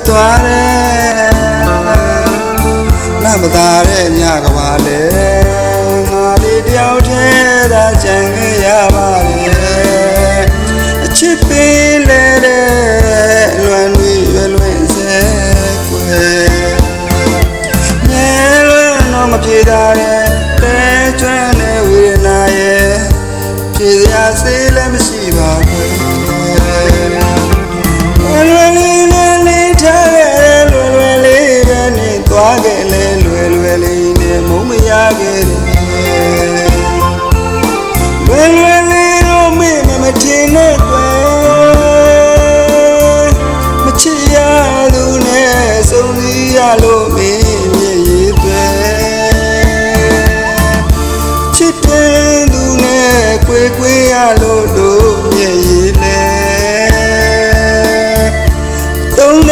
သွားတယ်မသားတဲ့ညကပါလေငါလေးတယောက်တည်းသာကြံခဲ့ရပါတယ်အချစ်ပေးလေတဲ့လွန်လွင်စေကွယ်မြဲလွန်တော့မပြေတာတဲ့တဲကျွမ်းတဲ့ဝေဒနာရဲ့ပြေစရာစေးလည်းမရှိပါဘူးလွယ်လေးလေးထားခဲ့လွယ်လေးပဲနေသွားခဲ့လေလွယ်လေးနဲ့မုံမရခဲ့တယ်လွယ်လေးတော့မေ့မထင်နဲ့ကွယ်မချစ်ရသူနဲ့စုံစည်းရလို့မင်းမြည်ရည်ပဲချစ်တဲ့သူနဲ့ကွယ်ရလို့တို့မြည်ရည်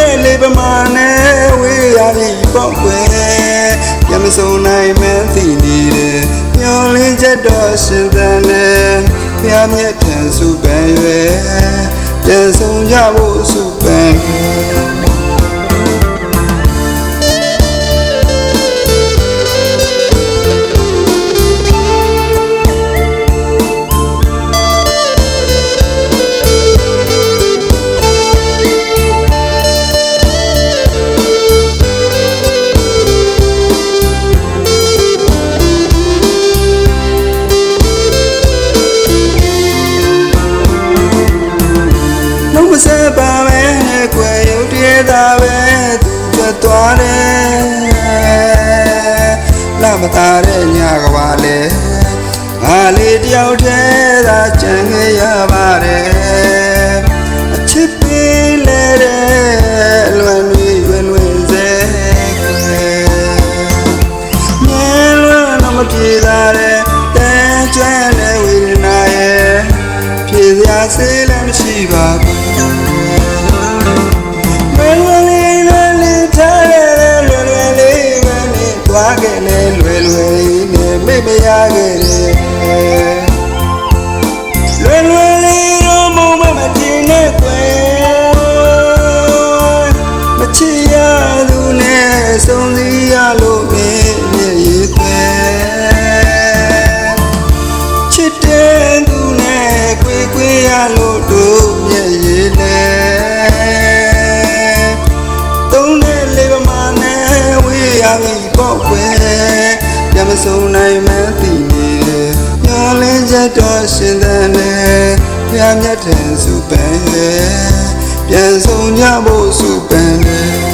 လေလေးပမာနဲ့ဝေးရပြီပေါ့ကွယ်ရမစုံနိုင်မှန်းသိနေတယ်မျောလင်းချက်တော့ရှင်သန်နဲ့ဖျားမြက်ပြန်စုပန်ရွယ်ပြန်ဆုံးကြဖို့စုပန်ဆက်ပါမယ်ကွယ်ရုပ်တည်းသာပဲသူပြတ်သွားတယ်လာမသားတဲ့ညကပါလေငါလေးတယောက်တည်းသာကြံခဲ့ရပါတယ်အချစ်ပေးလေတဲ့လွန်စေမြဲလွန်တော့မပြေတာတဲ့တဲကျွမ်းတဲ့ဝေဒနာရဲ့ပြေစရာစေးလည်းမရှိပါဘူးသွားခဲ့လေလွယ်နဲ့မိတ်မရခဲ့တယ်လွယ်လေးတော့မုံမတင်နဲ့ကွယ်မချစ်ရသူနဲ့စုံစည်းရလို့မင်းမြည်ရည်ပဲချစ်တဲ့သူနဲ့ကွယ်ရလို့တို့မြည်ရည်လေသုံးတဲ့လေးပမာနဲ့ဝေးရပြီပေါ့ကွယ်ပြန်မစုံနိုင်မှန်းသိနေတယ်မျောလင်းချက်တော့ရှင်သန်နဲ့ဖျားမြတ်တဲ့စုပန်ရဲ့ပြန်ဆုံးကြဖို့စုပန်တယ်